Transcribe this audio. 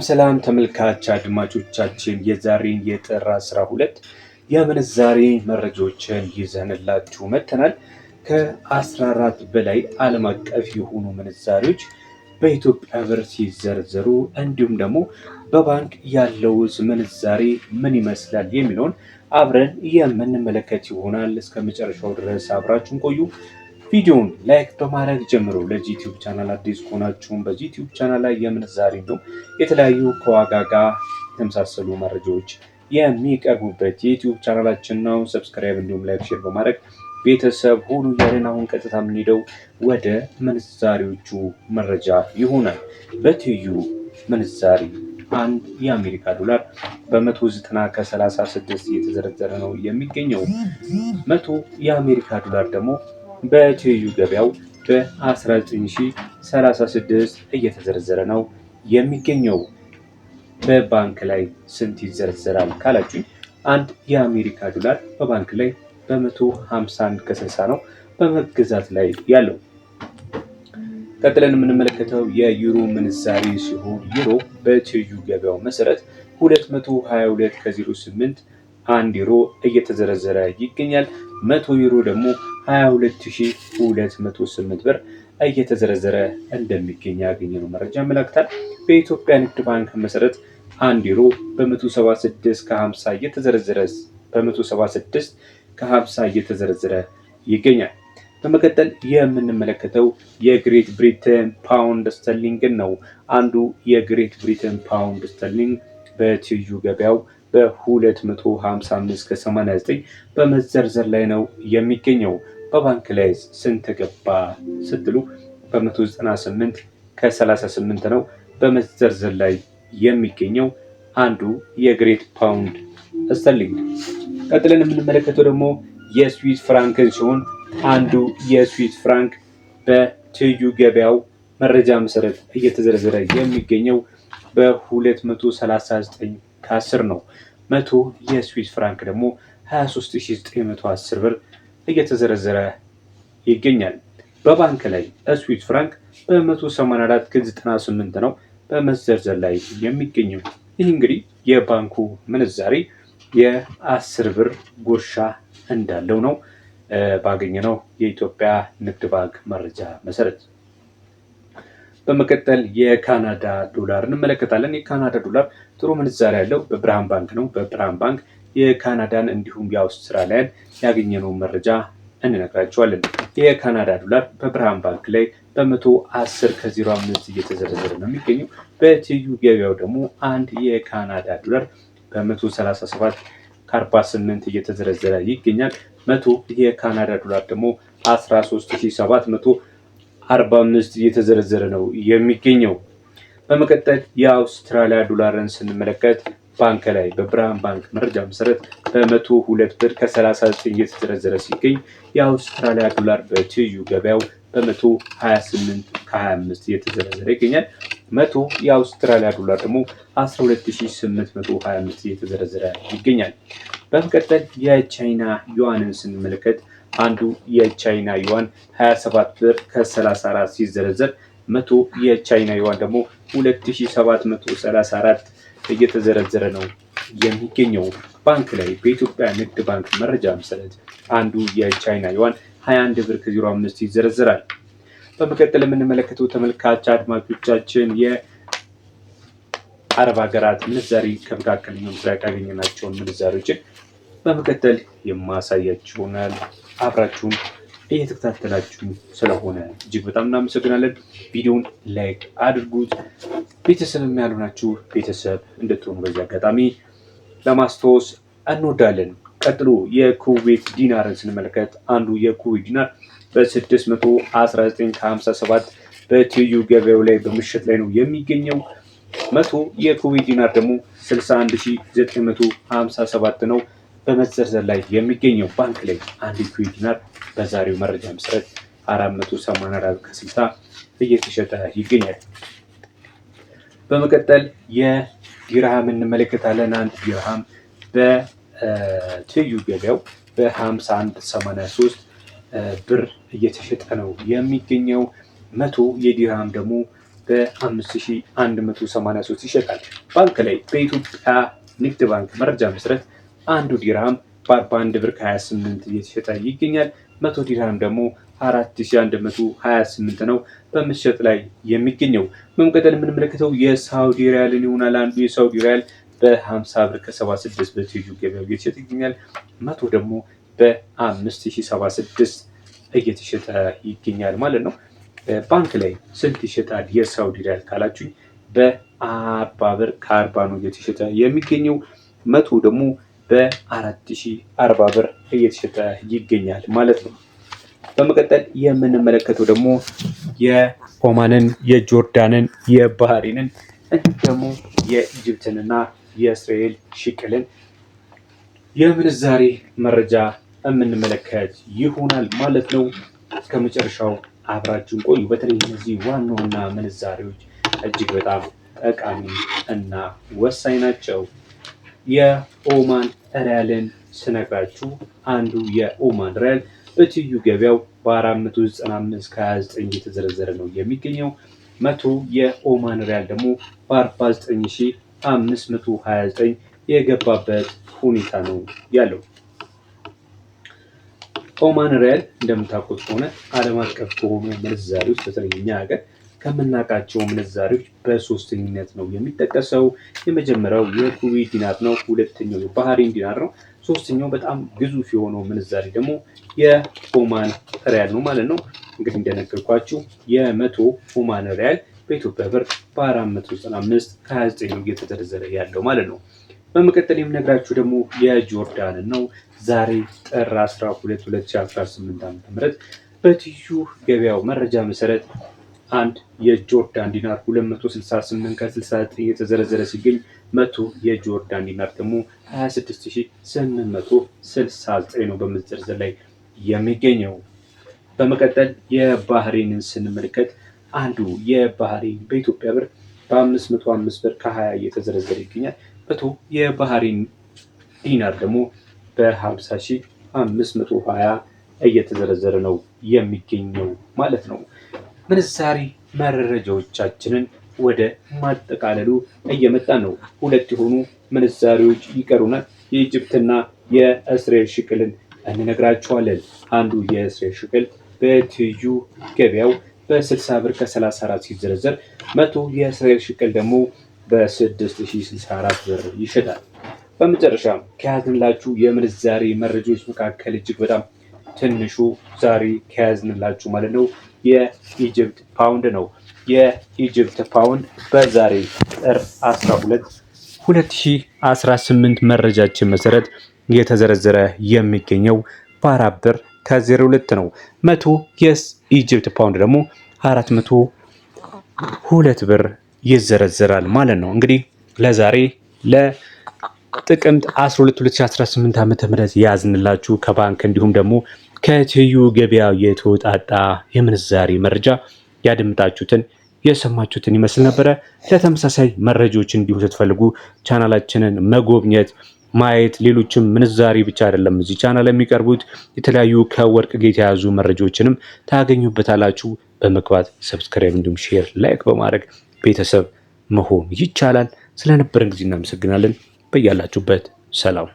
ሰላም ተመልካች አድማጮቻችን የዛሬን የጥር 12 የምንዛሬ መረጃዎችን ይዘንላችሁ መጥተናል። ከ14 በላይ ዓለም አቀፍ የሆኑ ምንዛሬዎች በኢትዮጵያ ብር ሲዘረዘሩ እንዲሁም ደግሞ በባንክ ያለው ምንዛሬ ምን ይመስላል የሚለውን አብረን የምንመለከት ይሆናል። እስከ መጨረሻው ድረስ አብራችሁን ቆዩ። ቪዲዮውን ላይክ በማድረግ ጀምሮ ለዚህ ዩቲዩብ ቻናል አዲስ ከሆናችሁም በዚህ ዩቲዩብ ቻናል ላይ የምንዛሬ እንዲሁም የተለያዩ ከዋጋ ጋር የተመሳሰሉ መረጃዎች የሚቀርቡበት የዩቲዩብ ቻናላችን ነው። ሰብስክራይብ እንዲሁም ላይክ ሼር በማድረግ ቤተሰብ ሁኑ እያለን አሁን ቀጥታ የምንሄደው ወደ ምንዛሬዎቹ መረጃ ይሆናል። በትይዩ ምንዛሬ አንድ የአሜሪካ ዶላር በ190 ከ36 እየተዘረዘረ ነው የሚገኘው። 100 የአሜሪካ ዶላር ደግሞ በትይዩ ገበያው በ19036 እየተዘረዘረ ነው የሚገኘው። በባንክ ላይ ስንት ይዘረዘራል ካላችሁ አንድ የአሜሪካ ዶላር በባንክ ላይ በ151 ከ60 ነው በመገዛት ላይ ያለው። ቀጥለን የምንመለከተው የዩሮ ምንዛሬ ሲሆን ዩሮ በትይዩ ገበያው መሰረት 222 ከ08 1 ዩሮ እየተዘረዘረ ይገኛል። 100 ዩሮ ደግሞ 22208 ብር እየተዘረዘረ እንደሚገኝ ያገኘነው መረጃ ያመለክታል። በኢትዮጵያ ንግድ ባንክ መሰረት 1 ዩሮ በ176 ከ50 እየተዘረዘረ ይገኛል። በመቀጠል የምንመለከተው የግሬት ብሪተን ፓውንድ ስተርሊንግን ነው። አንዱ የግሬት ብሪተን ፓውንድ ስተርሊንግ በትይዩ ገበያው በ255 ከ89 በመዘርዘር ላይ ነው የሚገኘው። በባንክ ላይ ስንት ገባ ስትሉ በ198 ከ38 ነው በመዘርዘር ላይ የሚገኘው አንዱ የግሬት ፓውንድ ስተርሊንግ። ቀጥለን የምንመለከተው ደግሞ የስዊስ ፍራንክን ሲሆን አንዱ የስዊስ ፍራንክ በትይዩ ገበያው መረጃ መሰረት እየተዘረዘረ የሚገኘው በ239 ከ10 ነው። 100 የስዊስ ፍራንክ ደግሞ 23910 ብር እየተዘረዘረ ይገኛል። በባንክ ላይ ስዊስ ፍራንክ በ184 ከ98 ነው በመዘርዘር ላይ የሚገኘው። ይህ እንግዲህ የባንኩ ምንዛሬ የ10 ብር ጉርሻ እንዳለው ነው ባገኘነው የኢትዮጵያ ንግድ ባንክ መረጃ መሰረት። በመቀጠል የካናዳ ዶላር እንመለከታለን። የካናዳ ዶላር ጥሩ ምንዛሬ ያለው በብርሃን ባንክ ነው። በብርሃን ባንክ የካናዳን እንዲሁም የአውስትራሊያን ያገኘነው መረጃ እንነግራቸዋለን። የካናዳ ዶላር በብርሃን ባንክ ላይ በ110 ከ05 እየተዘረዘረ ነው የሚገኘው። በትይዩ ገበያው ደግሞ አንድ የካናዳ ዶላር በ137 ከ48 እየተዘረዘረ ይገኛል። 100 የካናዳ ዶላር ደግሞ 13745 እየተዘረዘረ ነው የሚገኘው። በመቀጠል የአውስትራሊያ ዶላርን ስንመለከት ባንክ ላይ በብርሃን ባንክ መረጃ መሰረት በ102 ብር ከ39 እየተዘረዘረ ሲገኝ የአውስትራሊያ ዶላር በትይዩ ገበያው በ128 ከ25 እየተዘረዘረ ይገኛል። 100 የአውስትራሊያ ዶላር ደግሞ 12825 እየተዘረዘረ ይገኛል። በመቀጠል የቻይና ዩዋንን ስንመለከት አንዱ የቻይና ዩዋን 27 ብር ከ34 ሲዘረዘር 100 የቻይና ዩዋን ደግሞ 2734 እየተዘረዘረ ነው የሚገኘው። ባንክ ላይ በኢትዮጵያ ንግድ ባንክ መረጃ መሰረት አንዱ የቻይና ዩዋን 21 ብር ከ05 ይዘረዘራል። በመቀጠል የምንመለከተው ተመልካች አድማጮቻችን የአረብ ሀገራት ምንዛሪ ከመካከለኛው ምስራቅ ያገኘናቸውን ምንዛሪዎችን በመቀጠል የማሳያችሁ ይሆናል። አብራችሁን እየተከታተላችሁ ስለሆነ እጅግ በጣም እናመሰግናለን። ቪዲዮውን ላይክ አድርጉት። ቤተሰብ ያልሆናችሁ ቤተሰብ እንድትሆኑ በዚህ አጋጣሚ ለማስታወስ እንወዳለን። ቀጥሎ የኩዌት ዲናርን ስንመለከት አንዱ የኩዌት ዲናር በ619 ከ57 በትይዩ ገበያው ላይ በምሽት ላይ ነው የሚገኘው። 100 የኩዌት ዲናር ደግሞ 61957 ነው በመዘርዘር ላይ የሚገኘው። ባንክ ላይ አንድ የኩዌት ዲናር በዛሬው መረጃ መሰረት 484 ከ60 እየተሸጠ ይገኛል። በመቀጠል የዲርሃም እንመለከታለን። አንድ ዲርሃም በትይዩ ገበያው በ51.83 ብር እየተሸጠ ነው የሚገኘው። 100 የዲርሃም ደግሞ በ5183 ይሸጣል። ባንክ ላይ በኢትዮጵያ ንግድ ባንክ መረጃ መሰረት አንዱ ዲርሃም በ41 ብር ከ28 እየተሸጠ ይገኛል። 100 ዲርሃም ደግሞ 4128 ነው በመሸጥ ላይ የሚገኘው። በመቀጠል የምንመለከተው የሳውዲ ሪያልን ይሆናል። አንዱ የሳውዲ ሪያል በ50 ብር ከ76 በትይዩ ገበያው እየተሸጠ ይገኛል። 100 ደግሞ በ5076 እየተሸጠ ይገኛል ማለት ነው። ባንክ ላይ ስንት ይሸጣል የሳውዲ ሪያል ካላችሁኝ በ40 ብር ከ40 ነው እየተሸጠ የሚገኘው። 100 ደግሞ በ4040 ብር እየተሸጠ ይገኛል ማለት ነው። በመቀጠል የምንመለከተው ደግሞ የኦማንን፣ የጆርዳንን፣ የባህሬንን እንዲሁም ደግሞ የኢጅፕትንና የእስራኤል ሽቅልን የምንዛሬ መረጃ የምንመለከት ይሆናል ማለት ነው። እስከ መጨረሻው አብራችሁን ቆዩ። በተለይ እነዚህ ዋና ዋና ምንዛሬዎች እጅግ በጣም ጠቃሚ እና ወሳኝ ናቸው። የኦማን ሪያልን ስነግራችሁ አንዱ የኦማን ሪያል በትይዩ ገበያው በ495 ከ29 እየተዘረዘረ ነው የሚገኘው። 100 የኦማን ሪያል ደግሞ በ49529 የገባበት ሁኔታ ነው ያለው። ኦማን ሪያል እንደምታውቁት ከሆነ ዓለም አቀፍ ከሆኑ ምንዛሬዎች በተለይ እኛ ሀገር ከምናውቃቸው ምንዛሬዎች በሶስተኝነት ነው የሚጠቀሰው። የመጀመሪያው የኩዌት ዲናር ነው። ሁለተኛው የባህሬን ዲናር ነው። ሶስተኛው በጣም ግዙፍ የሆነው ምንዛሬ ደግሞ የኦማን ሪያል ነው ማለት ነው። እንግዲህ እንደነገርኳችሁ የ100 ኦማን ሪያል በኢትዮጵያ ብር በ495 ከ29 ነው እየተዘረዘረ ያለው ማለት ነው። በመቀጠል የምነግራችሁ ደግሞ የጆርዳን ነው። ዛሬ ጥር 12 2018 ዓ.ም በትይዩ ገበያው መረጃ መሰረት አንድ የጆርዳን ዲናር 268 ከ69 የተዘረዘረ ሲገኝ 100 የጆርዳን ዲናር ደግሞ 26869 ነው በመዘርዘር ላይ የሚገኘው። በመቀጠል የባህሬንን ስንመለከት አንዱ የባህሬን በኢትዮጵያ ብር በ505 ብር ከ20 እየተዘረዘረ ይገኛል። 100 የባህሬን ዲናር ደግሞ በ50520 እየተዘረዘረ ነው የሚገኘው ማለት ነው። ምንዛሬ መረጃዎቻችንን ወደ ማጠቃለሉ እየመጣ ነው። ሁለት የሆኑ ምንዛሬዎች ይቀሩናል። የኢጅፕትና የእስራኤል ሽቅልን እንነግራችኋለን። አንዱ የእስራኤል ሽቅል በትይዩ ገበያው በ60 ብር ከ34 ሲዘረዘር 100 የእስራኤል ሽቅል ደግሞ በ6064 ብር ይሸጣል። በመጨረሻም ከያዝንላችሁ የምንዛሬ መረጃዎች መካከል እጅግ በጣም ትንሹ ዛሬ ከያዝንላችሁ ማለት ነው የኢጅፕት ፓውንድ ነው። የኢጅፕት ፓውንድ በዛሬ ጥር 12 2018 መረጃችን መሰረት እየተዘረዘረ የሚገኘው በ4 ብር ከ02 ነው። 100 የኢጅፕት ፓውንድ ደግሞ 402 ብር ይዘረዘራል ማለት ነው። እንግዲህ ለዛሬ ለጥቅምት 12 2018 ዓ.ም ያዝንላችሁ ከባንክ እንዲሁም ደግሞ ከትይዩ ገበያ የተወጣጣ የምንዛሬ መረጃ ያደምጣችሁትን የሰማችሁትን ይመስል ነበረ። ለተመሳሳይ መረጃዎች እንዲሁ ስትፈልጉ ቻናላችንን መጎብኘት ማየት፣ ሌሎችም ምንዛሬ ብቻ አይደለም እዚህ ቻናል የሚቀርቡት የተለያዩ ከወርቅ ጋር የተያዙ መረጃዎችንም ታገኙበታላችሁ። በመግባት ሰብስክራይብ እንዲሁም ሼር፣ ላይክ በማድረግ ቤተሰብ መሆን ይቻላል። ስለነበረን ጊዜ እናመሰግናለን። በያላችሁበት ሰላም